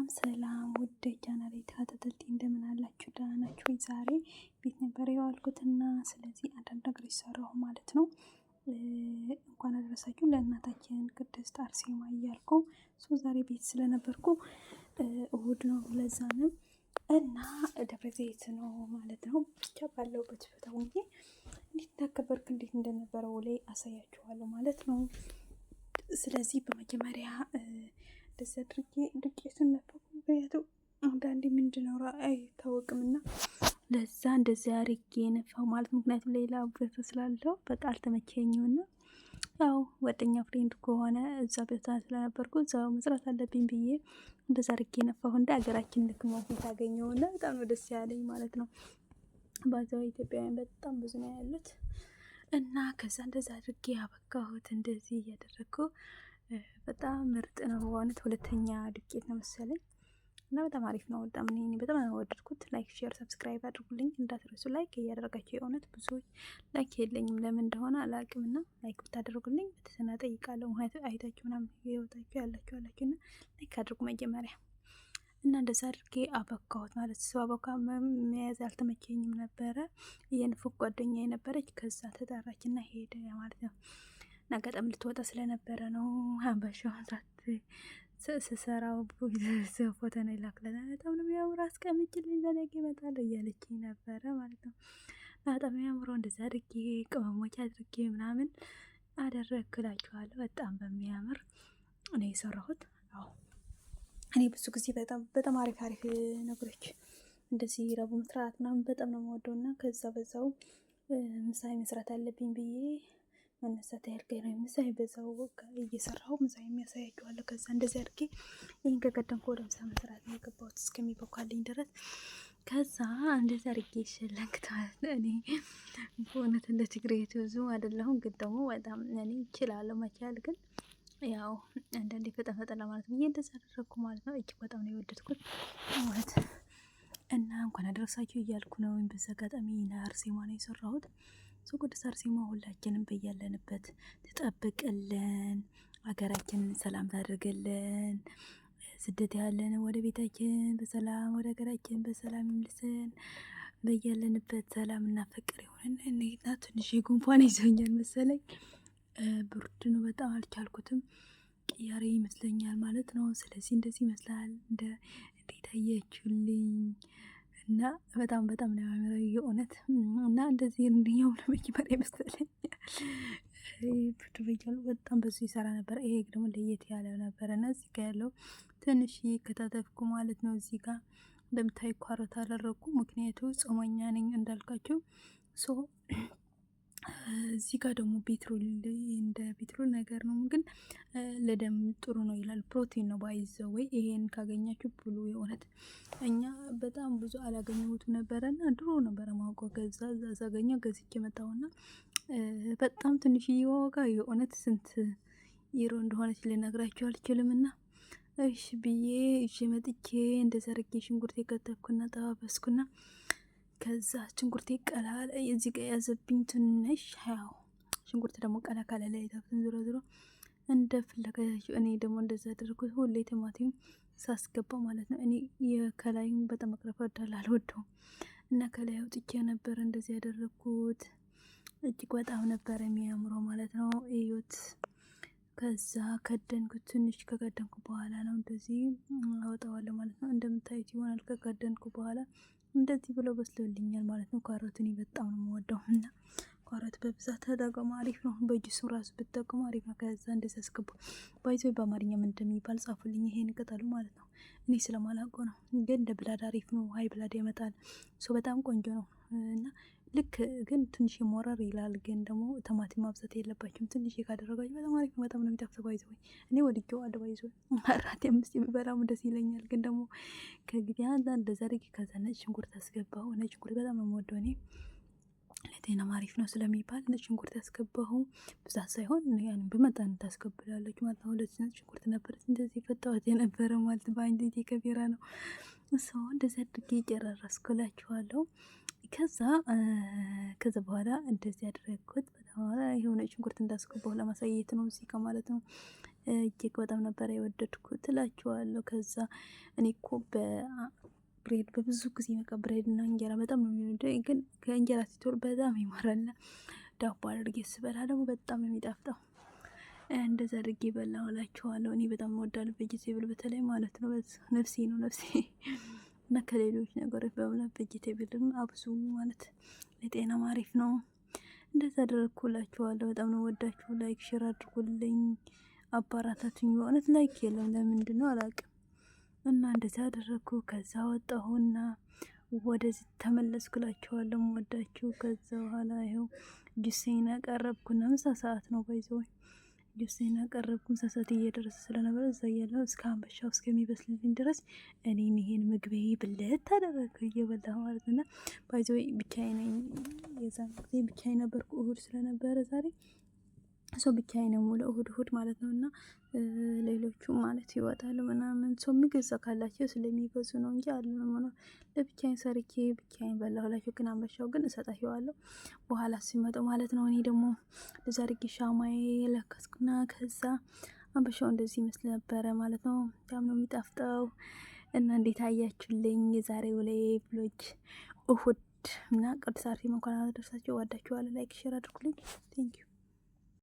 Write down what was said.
ሰላም ውድ ቻናሌ ተከታታዮች እንደምን አላችሁ? ደህና ናችሁ ወይ? ዛሬ ቤት ነበር የዋልኩትና ስለዚህ አንዳንድ ነገር ይሰራሁ ማለት ነው። እንኳን አደረሳችሁ ለእናታችን ቅድስት አርሴማ እያልኩ ዛሬ ቤት ስለነበርኩ እሁድ ነው ለዛንም እና ደብረ ዘይት ነው ማለት ነው። ብቻ ባለሁበት ቦታ ሆኜ እንዴት እንዳከበርኩ እንዴት እንደነበረ ውሌ አሳያችኋለሁ ማለት ነው። ስለዚህ በመጀመሪያ እንደዚህ አድርጌ ዱቄቱን ነፋኩ። ምክንያቱም አንዳንዴ ምንድነው አይታወቅም እና ለዛ እንደዚህ አድርጌ ነፋው ማለት ምክንያቱም ሌላ ብረት ስላለው በቃ አልተመቸኝም እና ያው ጓደኛ ፍሬንድ ከሆነ እዛ ቦታ ስለነበርኩ እዛው መስራት አለብኝ ብዬ እንደዛ አድርጌ ነፋሁ። እንደ ሀገራችን ልክ ነው ታገኘውና በጣም ነው ደስ ያለኝ ማለት ነው። ባዛው ኢትዮጵያውያን በጣም ብዙ ነው ያሉት እና ከዛ እንደዛ አድርጌ አበቃሁት። እንደዚህ እያደረኩ በጣም ምርጥ ነው በእውነት። ሁለተኛ ዱቄት ነው መሰለኝ እና በጣም አሪፍ ነው። በጣም ነው ወደድኩት። ላይክ፣ ሼር፣ ሰብስክራይብ አድርጉልኝ እንዳትረሱ። ላይክ እያደረጋችሁ የእውነት ብዙዎች ላይክ የለኝም ለምን እንደሆነ አላውቅም እና ላይክ ብታደርጉልኝ በትህትና እጠይቃለሁ። ምክንያቱም አይታችሁ ምናምን ህይወታችሁ ያላችሁና ላይክ አድርጉ መጀመሪያ እና እንደዛ አድርጌ አበካሁት ማለት ሰው አበካ መያዝ አልተመቸኝም ነበረ። የንፉቅ ጓደኛ የነበረች ከዛ ተጣራች እና ሄደ ማለት ነው። ነገጠም ልትወጣ ስለነበረ ነው ሀበሻውን ስሰራው ፎቶ ነው የላክለት። በጣም ነው የሚያምር አስቀምጭልኝ ለነገ እመጣለሁ እያለችኝ ነበረ ማለት ነው። በጣም የሚያምረው እንደዛ አድርጌ ቅመሞች አድርጌ ምናምን አደረግላችኋለሁ። በጣም በሚያምር እኔ የሰራሁት እኔ ብዙ ጊዜ በጣም አሪፍ ነገሮች እንደዚህ ረቡ መስራት ምናምን በጣም ነው የምወደው እና ከዛ በዛው ምሳሌ መስራት አለብኝ ብዬ መነሳት ያልከኝ ነው ምሳሌ በዛው እየሰራሁ ምሳሌ የሚያሳያችኋለሁ። ከዛ እንደዚህ አድርጌ ይህን ከቀደምኩ ወደ ምሳ መስራት ነው የገባሁት እስከሚበቃልኝ ድረስ። ከዛ እንደዚህ አድርጌ ሸለንክታል። እኔ በእውነት እንደ ትግሬቱ ብዙ አይደለሁም፣ ግን ደግሞ በጣም እኔ እችላለሁ መቻል። ግን ያው አንዳንዴ ፈጠን ለማለት ብዬ እንደዛ አደረግኩ ማለት ነው። እጅግ በጣም ነው የወደድኩት ማለት እና እንኳን አደረሳችሁ እያልኩ ነው። ወይም በዛ አጋጣሚ ለአርሴማ ነው የሰራሁት። ቅድስት አርሴማ ሁላችንም በያለንበት ትጠብቅልን፣ ሀገራችንን ሰላም ታደርግልን፣ ስደት ያለን ወደ ቤታችን በሰላም ወደ ሀገራችን በሰላም ይመልሰን፣ በያለንበት ሰላም እና ፍቅር ይሆንን። እኔና ትንሽ ጉንፋን ይዞኛል መሰለኝ፣ ብርድ ነው በጣም አልቻልኩትም። ቅያሬ ይመስለኛል ማለት ነው። ስለዚህ እንደዚህ ይመስላል። እንዴት አያችሁልኝ? እና በጣም ነው የሚያምረው የእውነት። እና እንደዚህ እንደኛው ለመጀመሪያ ይመስለኛል ፕሮቶቬጃሉ በጣም በሱ ይሰራ ነበር። ይሄ ደግሞ ለየት ያለ ነበር እና እዚህ ጋር ያለው ትንሽ ከተተፍኩ ማለት ነው። እዚህ ጋር እንደምታይ ኳሮት አደረኩ፣ ምክንያቱ ጾመኛ ነኝ እንዳልካችሁ። እዚህ ጋር ደግሞ ቤትሮል እንደ ቤትሮል ነገር ነው፣ ግን ለደም ጥሩ ነው ይላል። ፕሮቲን ነው ባይዘው ወይ ይሄን ካገኛችሁ ብሉ የእውነት። እኛ በጣም ብዙ አላገኘሁትም ነበረና ድሮ ነበረ ማውቀው። ከዛ ሳገኘው ገዝቼ መጣሁና በጣም ትንሽዬ ዋጋ የእውነት ስንት ዩሮ እንደሆነች ልነግራችሁ አልችልምና እሺ ብዬ እሺ መጥቼ እንደዛ አድርጌ ሽንኩርት የከተፍኩና ጠባበስኩና ከዛ ሽንኩርት ይቀላል እዚህ ጋር ያዘብኝ ትንሽ። ያው ሽንኩርት ደግሞ ቀላ ካለ ላይ ታፍን ዝሮ እንደ ፍለጋችሁ። እኔ ደግሞ እንደዛ አደረኩት። ሁሌ ቲማቲም ሳስገባ ማለት ነው። እኔ የከላዩን በጣም መቅረፍ አልወደውም እና ከላይ አውጥቼ ነበር እንደዚህ ያደረኩት። እጅግ በጣም ነበር የሚያምረው ማለት ነው። እዩት። ከዛ ከደንኩት። ትንሽ ከከደንኩ በኋላ ነው እንደዚህ አወጣዋለሁ ማለት ነው። እንደምታዩት ይሆናል። ከከደንኩ በኋላ እንደዚህ ብሎ በስሎልኛል ማለት ነው። ካሮት እኔ በጣም ነው የምወደው እና ካሮት በብዛት ተጠቀሙ፣ አሪፍ ነው። በጁስ ራሱ ብትጠቀሙ አሪፍ ነው። ከዛ እንደዚህ አስገቡ። ባይዘው በአማርኛ ምን እንደሚባል ጻፉልኝ፣ ይሄን ቅጠሉ ማለት ነው። እኔ ስለማላውቀው ነው፣ ግን እንደ ብላድ አሪፍ ነው። ሀይ ብላድ ያመጣል። በጣም ቆንጆ ነው እና ልክ ግን ትንሽ ሞረር ይላል። ግን ደግሞ ቲማቲም ማብዛት የለባችሁም። ትንሽ ካደረጋችሁ በጣም አሪፍ ነው። በጣም ነው የሚጣፍጠው። ባይዘው እኔ ወድጄዋለሁ። ባይዘው አራት አምስት የሚበላው ደስ ይለኛል። ግን ደግሞ ከጊዜ እንደዛ አድርጌ ከዛ ነጭ ሽንኩርት አስገባሁ። ነጭ ሽንኩርት በጣም ነው የምወደው እኔ፣ ለጤናም አሪፍ ነው ስለሚባል ነጭ ሽንኩርት ያስገባሁ። ብዛት ሳይሆን ያን በመጠን ታስገባላችሁ ማለት ነው። ሁለት ነጭ ሽንኩርት ነበረች እንደዚህ ፈታዋት የነበረ ማለት በአንድ ጊዜ ከቢራ ነው ሰው እንደዚህ አድርጌ ጨራረስኩላችኋለሁ። ከዛ በኋላ እንደዚህ ያደረግኩት በጣም የሆነ ሽንኩርት እንዳስገባሁ ለማሳየት ነው እዚህ ጋር ማለት ነው። እጅግ በጣም ነበር የወደድኩት እላችኋለሁ። ከዛ እኔ እኮ ብሬድ በብዙ ጊዜ በቃ ብሬድ እና እንጀራ በጣም ነው የሚወደው፣ ግን ከእንጀራ ሲቶል በጣም ይማራልና ዳቦ አድርጌ ስበላ ደግሞ በጣም ነው የሚጣፍጠው። እንደዛ አድርጌ በላሁ እላችኋለሁ። እኔ በጣም እወዳለሁ ቬጂቴብል በተለይ ማለት ነው። ነፍሴ ነው ነፍሴ እና ከሌሎች ነገሮች በእውነት ቬጂቴብልም አብዙ ማለት ለጤናም አሪፍ ነው። እንደዛ አደረግኩላችኋለሁ። በጣም ነው ወዳችሁ። ላይክ ሼር አድርጉልኝ፣ አባራታቱኝ። በእውነት ላይክ የለም ለምንድን ነው አላውቅም። እና እንደዛ አደረግኩ። ከዛ ወጣሁና ወደዚህ ተመለስኩላችኋለሁ። ወዳችሁ። ከዛ በኋላ ይኸው ጁሴን ያቀረብኩና ምሳ ሰዓት ነው ባይዘው ጁሴን ያቀረብኩ ምሳ ሰዓት እየደረሰ ስለነበረ እዛ እያለሁ እስከ አንበሻው እስከሚበስልልኝ ድረስ እኔም ይሄን ምግቤ ብልት አደረግኩ እየበላሁ ማለት እና ባይዘው ብቻዬን ነኝ። የዛን ጊዜ ብቻዬን ነበርኩ፣ እሁድ ስለነበረ ዛሬ ሰው ብቻዬን ነው ሙሉ እሁድ ማለት ነው። እና ሌሎቹ ማለት ይወጣሉ ምናምን ሰው የሚገዛ ካላቸው ስለሚገዙ ነው እንጂ አለም ነው። ለብቻዬን ሰርቼ ብቻዬን በላሁላቸው። ግን አንበሻው ግን እሰጣቸዋለሁ በኋላ ሲመጡ ማለት ነው። እኔ ደግሞ ለዛ አድርጌ ሻማዬ ለከስኩና ከዛ አንበሻው እንደዚህ ይመስል ነበረ ማለት ነው። በጣም ነው የሚጣፍጠው። እና እንዴት አያችሁልኝ የዛሬው ላይ ብሎግ እሁድ እና ቅዱስ አርሴማ እንኳን አደረሳችሁ። ወዳችኋለሁ። ላይክ ሼር አድርጉልኝ። ቴንኪዩ